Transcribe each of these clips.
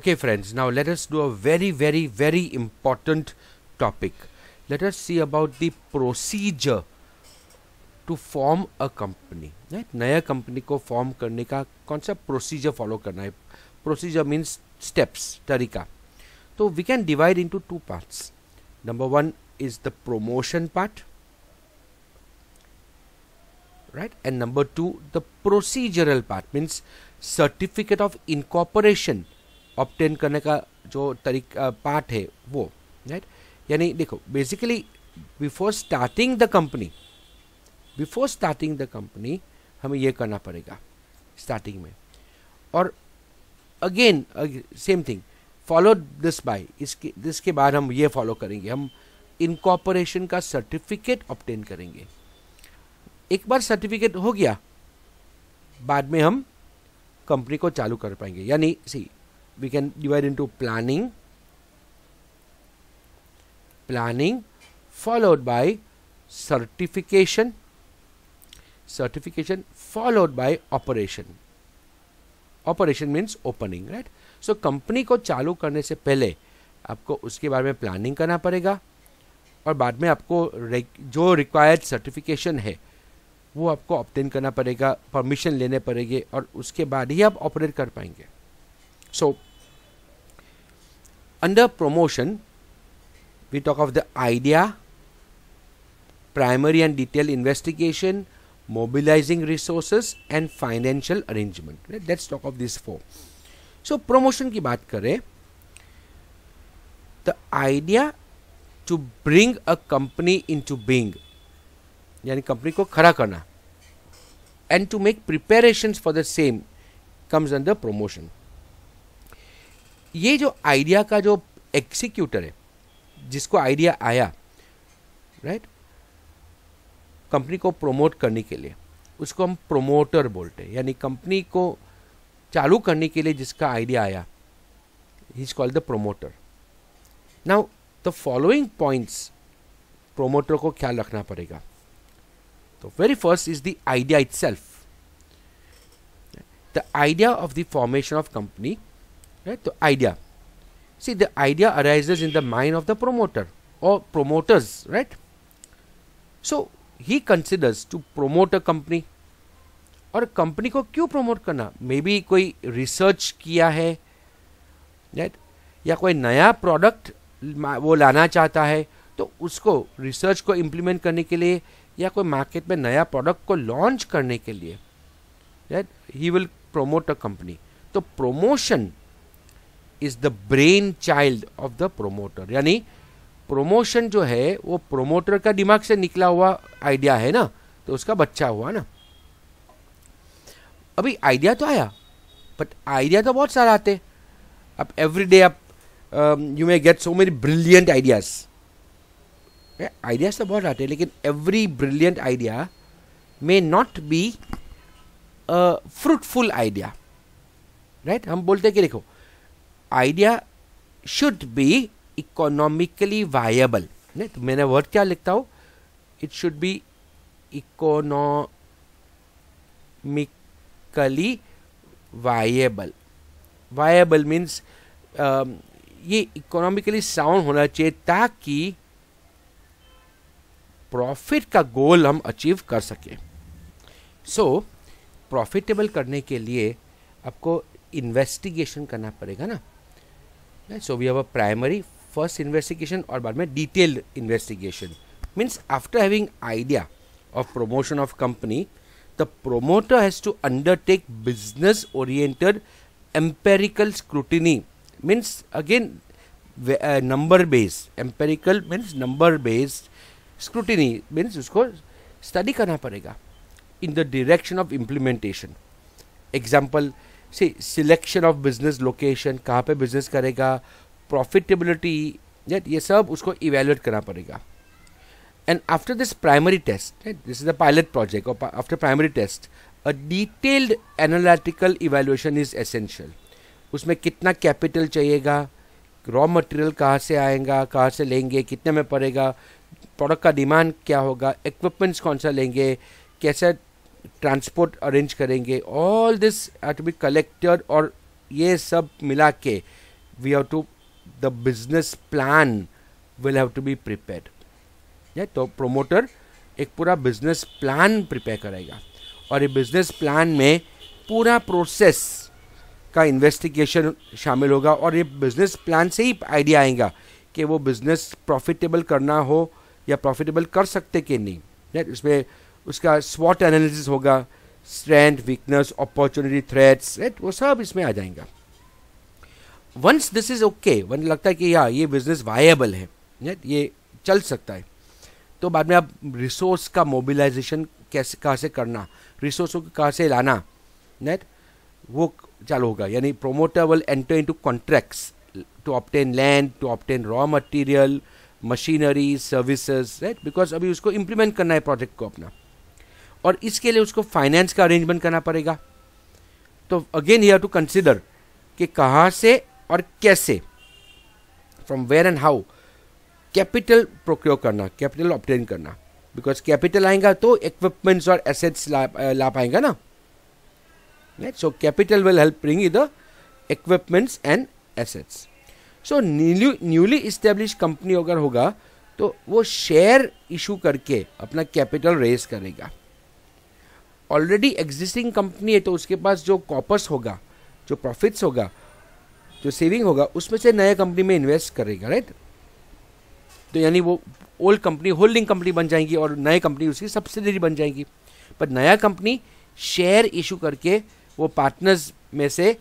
Okay friends, now let us do a very important topic. Let us see about the procedure to form a company. Right? नया company को form करने का कौन सा procedure follow करना है. Procedure means steps, तरीका. तो we can divide into two parts. Number one is the promotion part, right, and number two the procedural part, means certificate of incorporation obtain करने का जो तरीका पार्ट है वो, right. यानी देखो basically before starting the company हमें ये करना पड़ेगा स्टार्टिंग में. और again same thing follow this by, इसके बाद हम ये फॉलो करेंगे, हम इनकॉर्पोरेशन का सर्टिफिकेट ऑब्टेन करेंगे. एक बार सर्टिफिकेट हो गया, बाद में हम कंपनी को चालू कर पाएंगे. यानी see we can divide into planning followed by certification followed by operation means opening, right. So company को चालू करने से पहले आपको उसके बारे में प्लानिंग करना पड़ेगा, और बाद में आपको जो रिक्वायर्ड सर्टिफिकेशन है वो आपको ऑब्टेन करना पड़ेगा, परमिशन लेने पड़ेंगे, और उसके बाद ही आप ऑपरेट कर पाएंगे. So under promotion we talk of the idea, primary and detail investigation, mobilizing resources and financial arrangement. Let's talk of these four. So promotion की बात करें, the idea to bring a company into being, यानी company को खड़ा करना, and to make preparations for the same comes under promotion. ये जो idea का जो एग्जीक्यूटर है, जिसको आइडिया आया, राइट, कंपनी को प्रमोट करने के लिए, उसको हम प्रोमोटर बोलते हैं. यानी कंपनी को चालू करने के लिए जिसका आइडिया आया, he is called the promoter. Now the following points promoter को ख्याल रखना पड़ेगा. तो very first is the idea itself. The idea of the formation of company, right. तो idea, see the idea arises in the mind of the promoter और promoters, right. So he considers to promote a company. और company को क्यों promote करना? May be कोई research किया है, right, या कोई नया प्रोडक्ट वो लाना चाहता है, तो उसको रिसर्च को इम्प्लीमेंट करने के लिए, या कोई मार्केट में नया प्रोडक्ट को लॉन्च करने के लिए, right, he will promote a company. तो promotion is the brain child of the promoter. यानी प्रमोशन जो है वो प्रोमोटर का दिमाग से निकला हुआ आइडिया है ना, तो उसका बच्चा हुआ ना. अभी आइडिया तो आया, बट आइडिया तो बहुत सारे आते. अब एवरी डे आप you may get so many brilliant ideas. Ideas तो बहुत आते हैं, लेकिन every brilliant idea may not be fruitful idea, right. हम बोलते हैं कि देखो idea should be economically viable. नहीं तो मैंने वर्ड क्या लिखता हूं, it should be economically viable. Viable means ये इकोनॉमिकली साउंड होना चाहिए, ताकि प्रॉफिट का गोल हम अचीव कर सके. सो प्रॉफिटेबल करने के लिए आपको इन्वेस्टिगेशन करना पड़ेगा ना. So we have a primary first investigation और बाद में detailed investigation. Means after having idea of promotion of company, the promoter has to undertake business oriented empirical scrutiny. Means again number based, empirical means number based, scrutiny means उसको study करना पड़ेगा in the direction of implementation. Example से selection of business location, कहाँ पे business करेगा, profitability, ये सब उसको इवेल्युएट करना पड़ेगा. And after this primary test, this is the pilot project, और after primary test a detailed analytical evaluation is essential. उसमें कितना कैपिटल चाहिएगा, रॉ मटेरियल कहाँ से आएगा, कहाँ से लेंगे, कितने में पड़ेगा, प्रोडक्ट का डिमांड क्या होगा, इक्विपमेंट्स कौन सा लेंगे, कैसे ट्रांसपोर्ट अरेंज करेंगे, all this have to be collected. और ये सब मिला के we have to, the business plan will have to be prepared. तो प्रोमोटर एक पूरा बिजनेस प्लान प्रिपेयर करेगा, और ये बिजनेस प्लान में पूरा प्रोसेस का इन्वेस्टिगेशन शामिल होगा, और ये बिजनेस प्लान से ही आइडिया आएगा कि वो बिजनेस प्रॉफिटेबल करना हो या प्रॉफिटेबल कर सकते कि नहीं। इसमें उसका स्वॉट एनालिसिस होगा, स्ट्रेंथ, वीकनेस, अपॉर्चुनिटी, थ्रेट्स, वो सब इसमें आ जाएगा। Once this is okay, one लगता है कि या ये बिजनेस वायबल है, ये चल सकता है, तो बाद में आप रिसोर्स का मोबिलाइजेशन कैसे, कहाँ से करना, रिसोर्सों को कहाँ से लाना, नेट वो चालू होगा। यानी promoter will enter into contracts to obtain land, to obtain raw material, machinery, services, right, because अभी उसको इम्प्लीमेंट करना है प्रोजेक्ट को अपना, और इसके लिए उसको फाइनेंस का अरेंजमेंट करना पड़ेगा। तो again you have to consider कि कहाँ से और कैसे, from where and how capital procure करना, कैपिटल ऑब्टेन करना, बिकॉज कैपिटल आएगा तो इक्विपमेंट्स और एसेट्स ला पाएगा ना, right. So capital will help bring the equipments and assets. So newly establish company अगर होगा तो वो शेयर इशू करके अपना कैपिटल रेज करेगा। ऑलरेडी एग्जिस्टिंग कंपनी है तो उसके पास जो कॉपर्स होगा, जो प्रॉफिट्स होगा, जो सेविंग होगा, उसमें से नया कंपनी में इन्वेस्ट करेगा, राइट। तो यानी वो ओल्ड कंपनी होल्डिंग कंपनी बन जाएगी और नई कंपनी उसकी सब्सिडरी बन जाएगी। पर नया कंपनी शेयर इशू करके वो पार्टनर्स में से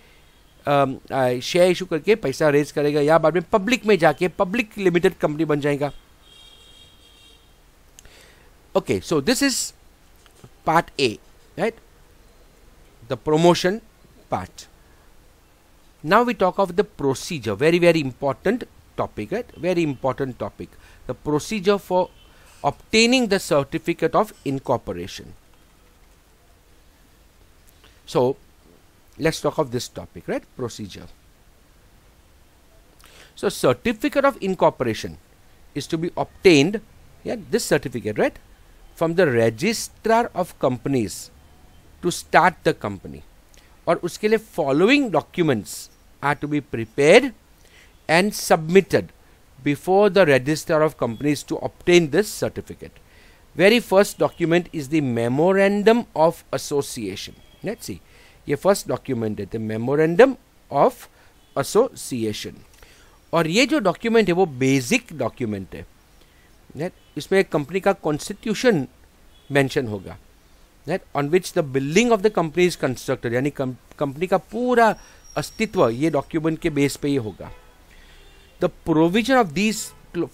शेयर इशू करके पैसा रेज करेगा, या बाद में पब्लिक में जाके पब्लिक लिमिटेड कंपनी बन जाएगा। Okay, so this is part A, right, the promotion part. Now we talk of the procedure, very important topic, right? Very important topic. The procedure for obtaining the certificate of incorporation. So let's talk of this topic, right? Procedure. So certificate of incorporation is to be obtained, this certificate, right, from the registrar of companies to start the company. और उसके लिए following documents are to be prepared and submitted before the registrar of companies to obtain this certificate. Very first document is the memorandum of association. Let's see, ये first document है, the memorandum of association. और ये जो document है वो basic document है, इसमें company का constitution mention होगा, on which the building of the company is constructed. यानी कंपनी का पूरा अस्तित्व ये डॉक्यूमेंट के बेस पे ही होगा. The provision of these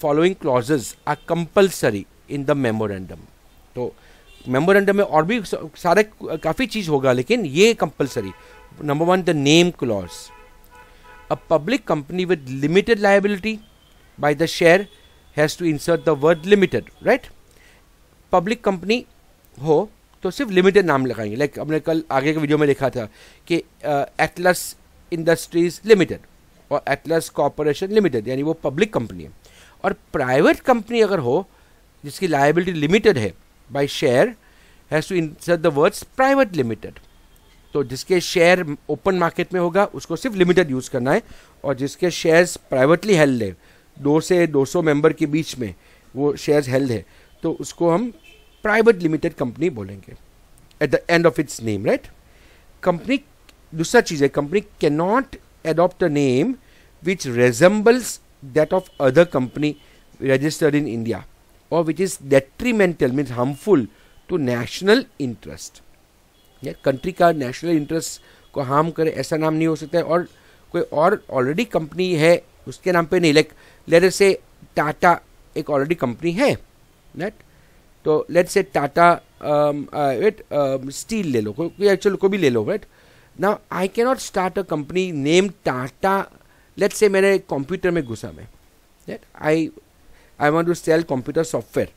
following clauses are compulsory in the memorandum. तो मेमोरेंडम में और भी सारे काफ़ी चीज़ होगा, लेकिन ये compulsory. Number 1, the name clause. A public company with limited liability by the share has to insert the word limited, right. Public company हो तो सिर्फ लिमिटेड नाम लगाएंगे. लाइक हमने कल आगे के वीडियो में लिखा था कि एटलस इंडस्ट्रीज लिमिटेड और एटलस कॉरपोरेशन लिमिटेड, यानी वो पब्लिक कंपनी है. और प्राइवेट कंपनी अगर हो जिसकी लायबिलिटी लिमिटेड है by share, has to insert the words private limited. तो जिसके शेयर ओपन मार्केट में होगा उसको सिर्फ लिमिटेड यूज़ करना है, और जिसके शेयर्स प्राइवेटली हेल्ड है, 2 से 200 मेंबर के बीच में वो शेयर्स हेल्ड है, तो उसको हम प्राइवेट लिमिटेड कंपनी बोलेंगे at the end of its name, right. Company, दूसरा चीज़ है, company can not adopt a name which resembles that of other company registered in India और which is detrimental, means harmful to national interest. Country का national interest को harm करे ऐसा नाम नहीं हो सकता है. और कोई और ऑलरेडी कंपनी है उसके नाम पे नहीं. लाइक लेट अस से टाटा एक ऑलरेडी कंपनी है, राइट. तो लेट्स से टाटा स्टील ले लो, कोई एक्चुअल को भी ले लो, right. Now I can not start a company name Tata. Let's say मेरे कंप्यूटर में घुसा मैं, right. I want to sell computer software,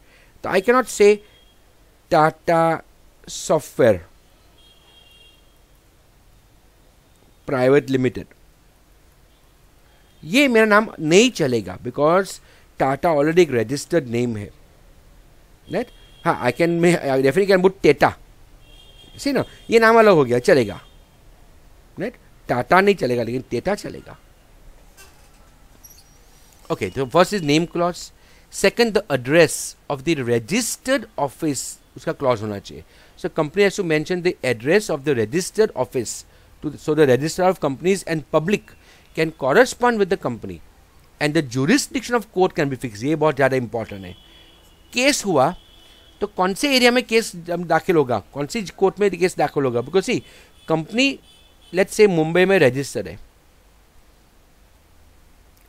तो आई कैन नॉट से टाटा सॉफ्टवेयर प्राइवेट लिमिटेड. ये मेरा नाम नहीं चलेगा बिकॉज टाटा ऑलरेडी एक रजिस्टर्ड नेम है, राइट. हाँ, I can definitely can put Teta, see ना, ये नाम अलग हो गया, चलेगा, राइट. टाटा नहीं चलेगा लेकिन टेटा चलेगा. Okay, so first is name clause. Second, the address of the registered office, उसका clause होना चाहिए. So company has to mention the address of the registered office so the registrar of companies and public can correspond with the company and the jurisdiction of court can be fixed. ये बहुत ज़्यादा important है. Case हुआ तो कौन से area में case दाखिल होगा, कौन सी कोर्ट में केस दाखिल होगा. Because C company let's say Mumbai में रजिस्टर है,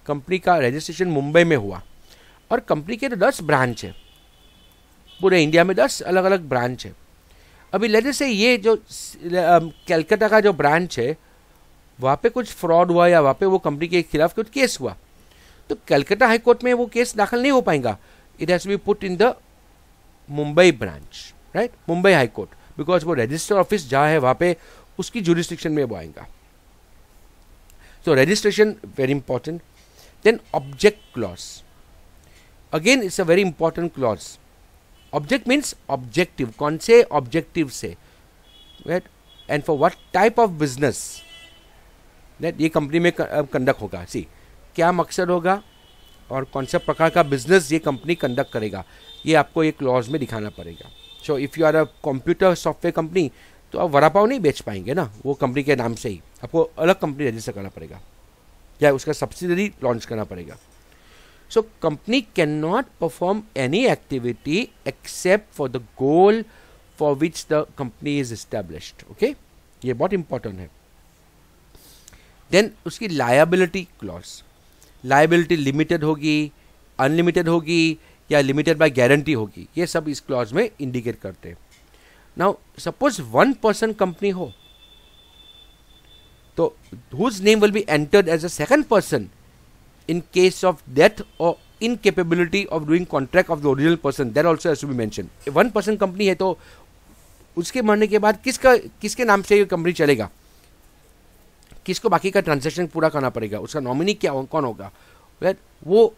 कंपनी का रजिस्ट्रेशन मुंबई में हुआ और कंपनी के तो 10 ब्रांच है, पूरे इंडिया में 10 अलग अलग ब्रांच है. अभी लेट्स से ये जो कलकत्ता का जो ब्रांच है वहाँ पे कुछ फ्रॉड हुआ या वहाँ पे वो कंपनी के खिलाफ कुछ केस हुआ, तो कलकत्ता हाई कोर्ट में वो केस दाखिल नहीं हो पाएगा. It has to be put in the Mumbai branch, right, Mumbai high court, because वो रजिस्टर ऑफिस जहाँ है वहाँ पे उसकी जुरिस्डिक्शन में वो आएगा. So registration very important. Then object clause, again it's a very important clause. Object means objective, कौन से ऑब्जेक्टिव से, right, and for what type of business that ये कंपनी में कंडक्ट होगा. सी क्या मकसद होगा और कौन सा प्रकार का बिजनेस ये कंपनी कंडक्ट करेगा, ये आपको एक क्लॉज में दिखाना पड़ेगा. So if you are a computer software company तो आप वड़ा पाव नहीं बेच पाएंगे ना, वो कंपनी के नाम से ही आपको अलग कंपनी रजिस्टर करना पड़ेगा या उसका सब्सिडरी लॉन्च करना पड़ेगा. So company can not perform any activity except for the goal for which the company is established. Okay, ये बहुत इंपॉर्टेंट है. देन उसकी लायबिलिटी क्लॉज, लायबिलिटी लिमिटेड होगी, अनलिमिटेड होगी या लिमिटेड बाय गारंटी होगी, ये सब इस क्लॉज में इंडिकेट करते हैं. नाउ सपोज 1 पर्सन कंपनी हो तो whose name will be entered as a second person in case of death और incapability of doing contract of the original person, that also has to be mention. 1 person company है तो उसके मरने के बाद किसके नाम से ये कंपनी चलेगा, किसको बाकी का ट्रांजैक्शन पूरा करना पड़ेगा, उसका नॉमिनी क्या कौन होगा, वो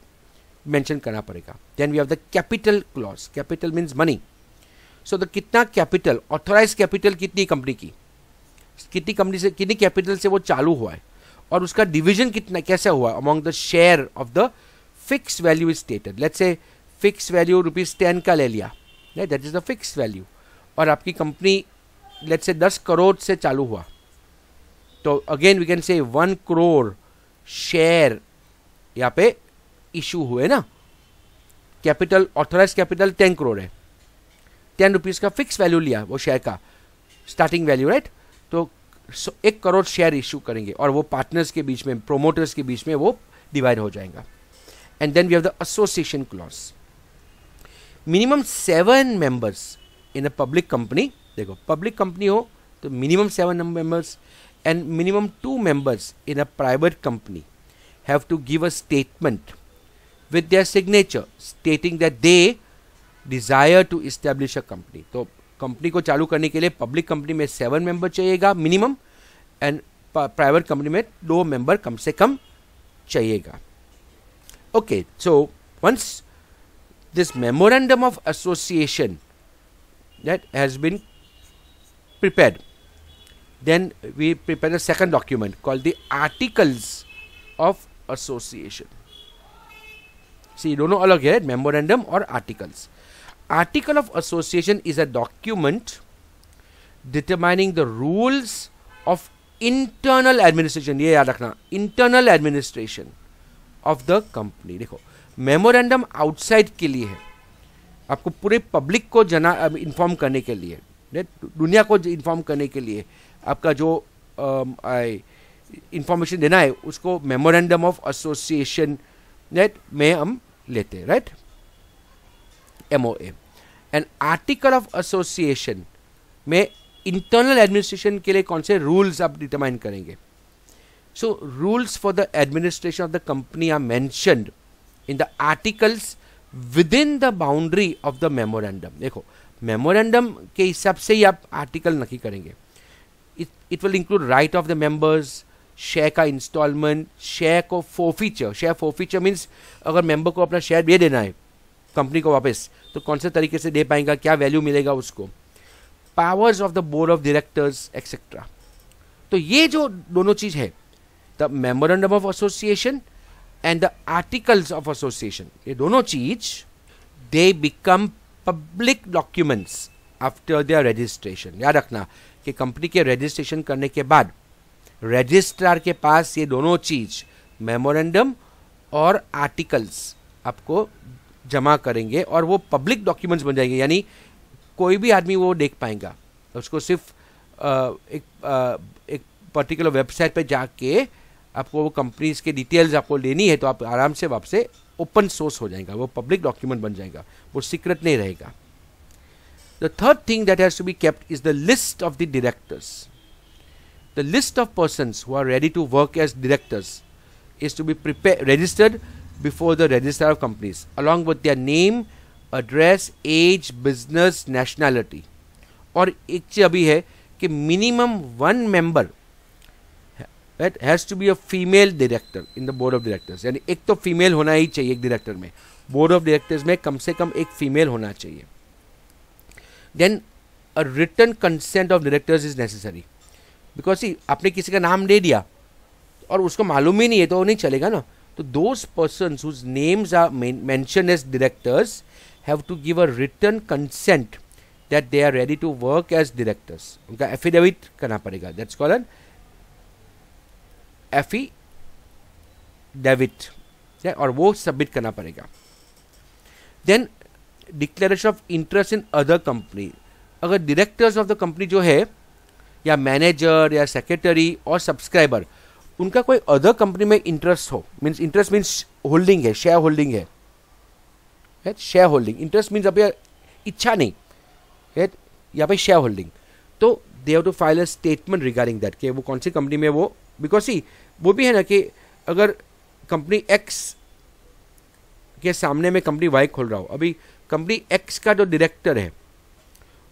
मेंशन करना पड़ेगा. Then we have the capital clause. Capital means money. So the कितना कैपिटल, ऑथोराइज कैपिटल कितनी कंपनी की, कितनी कंपनी से, कितनी कैपिटल से वो चालू हुआ है और उसका डिवीजन कितना कैसे हुआ among the share of the fix value is stated. Let's say fix value ₹10 का ले लिया, that is the fix value, और आपकी कंपनी लेट्स से 10 करोड़ से चालू हुआ तो again we can say 1 crore share यहाँ पे इशू हुए ना. कैपिटल, ऑथोराइज कैपिटल 10 करोड़ है, 10 रुपीज़ का फिक्स वैल्यू लिया वो शेयर का स्टार्टिंग वैल्यू, राइट. तो 1 करोड़ शेयर इशू करेंगे और वो पार्टनर्स के बीच में, प्रोमोटर्स के बीच में वो डिवाइड हो जाएगा. And then we have the association clause. Minimum 7 members in a public company. देखो पब्लिक कंपनी हो तो minimum 7 members and minimum 2 members in a private company have to give a statement with their signature stating that they desire to establish a company. तो company को चालू करने के लिए public company में 7 मेंबर चाहिएगा मिनिमम एंड प्राइवेट कंपनी में 2 member कम से कम चाहिएगा. Okay, so once this memorandum of association that has been prepared, then we prepare a second document called the Articles of Association. See, दोनों अलग है, memorandum और articles. Article of Association is a document determining the rules of internal administration. ये याद रखना, internal administration of the company. देखो memorandum outside के लिए है, आपको पूरे पब्लिक को इन्फॉर्म करने के लिए, दुनिया को इन्फॉर्म करने के लिए आपका जो इंफॉर्मेशन देना है उसको मेमोरेंडम ऑफ एसोसिएशन में हम लेते हैं, right, MOA. And article of association में इंटरनल एडमिनिस्ट्रेशन के लिए कौन से रूल्स आप डिटरमाइन करेंगे. So rules for the administration of the company are mentioned in the articles within the boundary of the memorandum. देखो मेमोरेंडम के हिसाब से ही आप आर्टिकल नक्की करेंगे. It will include right of the members, share का इंस्टॉलमेंट, शेयर को फोरफीचर. शेयर फोरफीचर मीन्स अगर मेंबर को अपना शेयर दे देना है कंपनी को वापस तो कौन से तरीके से दे पाएगा, क्या वैल्यू मिलेगा उसको, powers of the board of directors etcetera. तो ये जो दोनों चीज़ है, the memorandum of association and the articles of association, ये दोनों चीज they become public documents after their registration. याद रखना कि कंपनी के रजिस्ट्रेशन करने के बाद रजिस्ट्रार के पास ये दोनों चीज मेमोरेंडम और आर्टिकल्स आपको जमा करेंगे और वो पब्लिक डॉक्यूमेंट्स बन जाएंगे, यानी कोई भी आदमी वो देख पाएगा। उसको सिर्फ एक पर्टिकुलर वेबसाइट पे जाके आपको वो कंपनीज के डिटेल्स आपको लेनी है तो आप आराम से वापस ओपन सोर्स हो जाएगा, वो पब्लिक डॉक्यूमेंट बन जाएगा, वो सीक्रेट नहीं रहेगा। The third thing that has to be kept is the list of the directors. The list of persons who are ready to work as directors is to be registered before the registrar of companies along with their name, address, age, business, nationality। और एक चीज अभी है कि minimum one member that has to be a female director in the board of directors, यानी एक तो female होना ही चाहिए एक डायरेक्टर में, बोर्ड ऑफ डायरेक्टर्स में कम से कम एक फीमेल होना चाहिए। Then a written consent of directors is necessary, because आपने किसी का नाम दे दिया और उसको मालूम ही नहीं है तो नहीं चलेगा ना। तो those persons whose names are mentioned as directors have to give a written consent that they are ready to work as directors. उनका एफिडेविट करना पड़ेगा, दैट्स कॉल्ड एन एफिडेविट, और वो सबमिट करना पड़ेगा। Then declaration of interest in other company. अगर directors of the company जो है या मैनेजर या सेक्रेटरी और सब्सक्राइबर उनका कोई अदर कंपनी में इंटरेस्ट हो, मीन्स इंटरेस्ट मीन्स होल्डिंग है, शेयर होल्डिंग है, शेयर होल्डिंग। इंटरेस्ट मीन्स अब इच्छा नहीं है, यहाँ पे शेयर होल्डिंग, तो they have to file a statement regarding that कि वो कौन सी कंपनी में वो, बिकॉज सी वो भी है ना कि अगर कंपनी एक्स के सामने में कंपनी वाई खोल रहा हो, अभी कंपनी एक्स का जो डायरेक्टर है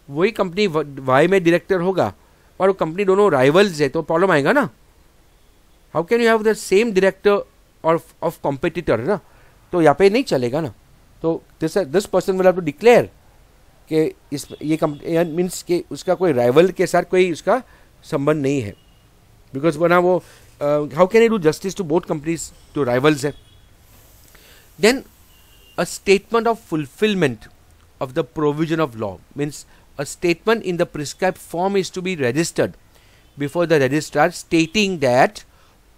वही कंपनी वाई में डायरेक्टर होगा और वो कंपनी दोनों राइवल्स है तो प्रॉब्लम आएगा ना। How can you have the same director of competitor ना, तो यहाँ पे नहीं चलेगा ना। तो this person will have to declare कि इस ये कंपनी मीन्स कि उसका कोई राइवल के साथ कोई उसका संबंध नहीं है, बिकॉज वरना वो how can you do justice to both companies two rivals है। Then a statement of fulfilment of the provision of law, means a statement in the prescribed form is to be registered before the registrar stating that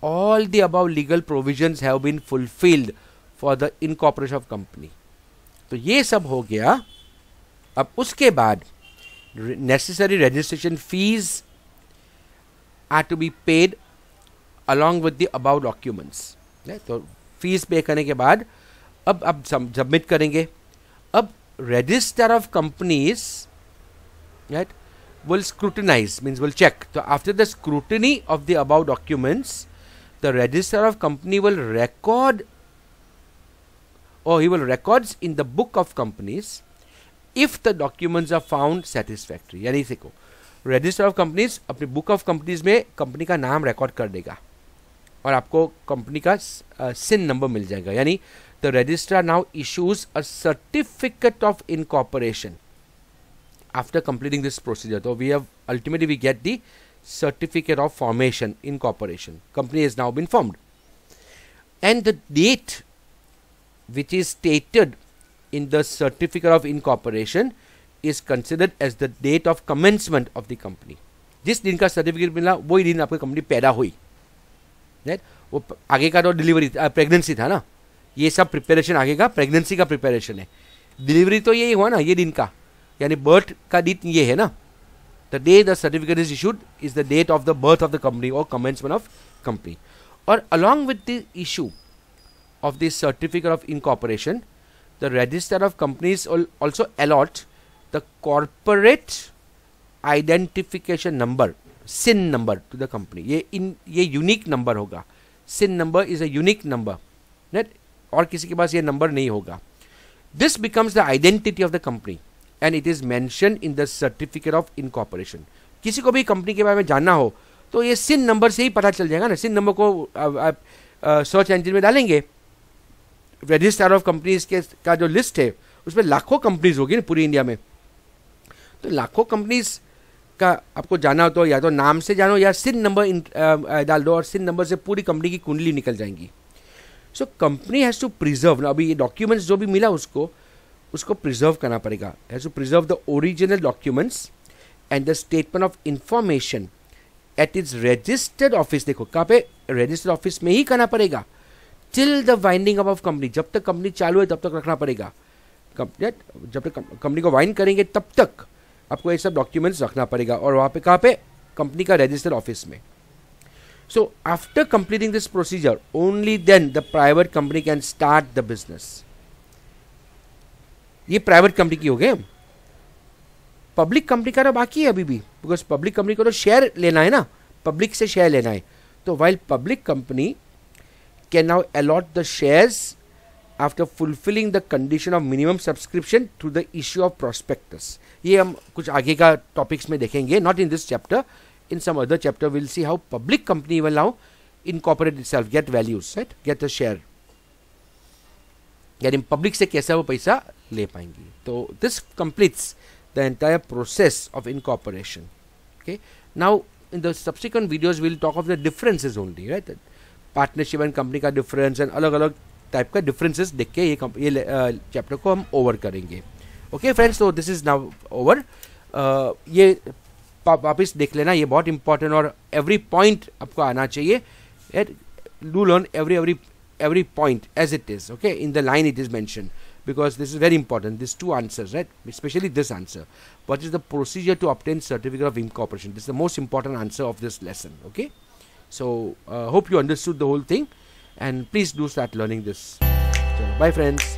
all the above legal provisions have been fulfilled for the incorporation of company। तो ये सब हो गया। अब उसके बाद necessary registration fees are to be paid along with the above documents। तो fees पे करने के बाद अब आप सबमिट करेंगे। अब registrar of companies, right, will scrutinize, means will check. So after the scrutiny of the above documents, the registrar of company will record, or he will records in the book of companies if the documents are found satisfactory। यानी देखो registrar of companies अपनी book of companies में company का नाम record कर देगा और आपको कंपनी का सिन नंबर मिल जाएगा। यानी the registrar now issues a certificate of incorporation after completing this procedure। So we have ultimately we get the certificate of formation, incorporation, company has now been formed, and the date which is stated in the certificate of incorporation is considered as the date of commencement of the company। जिस दिन का certificate मिला वही दिन आपकी company पैदा हुई, right. वो आगे का तो डिलीवरी प्रेगनेंसी था ना, ये सब प्रिपरेशन आगे का प्रेगनेंसी का प्रिपरेशन है। डिलीवरी तो यही हुआ ना ये दिन का, यानी बर्थ का दिन ये है ना। The day the certificate is issued is the date of the birth of the company और कमेंसमेंट ऑफ कंपनी। और along with the issue of the certificate of incorporation, the register of companies also allot the corporate identification number, CIN number to the company. ये unique number होगा। CIN number is a unique number, right, और किसी के पास ये number नहीं होगा। This becomes the identity of the company and it is mention in the certificate of incorporation. किसी को भी कंपनी के बारे में जानना हो तो ये सिन नंबर से ही पता चल जाएगा ना। सिन नंबर को आप सर्च इंजन में डालेंगे, रजिस्टर ऑफ कंपनीज के का जो लिस्ट है उसमें लाखों कंपनीज होगी ना पूरी इंडिया में। तो लाखों कंपनीज का आपको जाना हो तो या तो नाम से जानो या सिन नंबर डाल दो और सिन नंबर से पूरी कंपनी की कुंडली निकल जाएंगी। So company has to preserve ना, अभी ये डॉक्यूमेंट्स जो भी मिला उसको प्रिजर्व करना पड़ेगा. Has to preserve the original documents and the statement of information at its registered office. देखो कहाँ पे, रजिस्टर्ड ऑफिस में ही करना पड़ेगा. Till the winding up of company, जब तक कंपनी चालू है तब तक रखना पड़ेगा. जब तक कंपनी को वाइंड करेंगे तब तक आपको ये सब डॉक्यूमेंट्स रखना पड़ेगा. और वहाँ पे कहाँ पे, कंपनी का रजिस्टर्ड ऑफिस में. So after completing this procedure only then the private company can start the business. ये प्राइवेट कंपनी की हो गए. पब्लिक कंपनी का तो बाकी है अभी भी, बिकॉज पब्लिक कंपनी को तो शेयर लेना है ना, पब्लिक से शेयर लेना है. तो while public company can now allot the shares after fulfilling the condition of minimum subscription through the issue of prospectus. ये हम कुछ आगे का टॉपिक्स में देखेंगे, not in this chapter. In some other chapter we'll see how public company will now incorporate itself, get values, right, get a share, यानी public से कैसा वो पैसा ले पाएंगी. तो this completes the entire process of incorporation. Okay, now in the subsequent videos we'll talk of the differences only, right, partnership and company का difference and अलग अलग टाइप का डिफरेंसेस देख के ये चैप्टर को हम ओवर करेंगे. ओके फ्रेंड्स, तो दिस इज नाउ ओवर. ये वापिस देख लेना, ये बहुत इंपॉर्टेंट और एवरी पॉइंट आपको आना चाहिए. Do learn every point as it is, okay, in the line it is mentioned, because this is very important, these two answers, right, especially this answer, what is the procedure to obtain certificate of incorporation. This is the most important answer of this lesson. Okay, so hope you understood the whole thing, and please do start learning this. So, bye friends.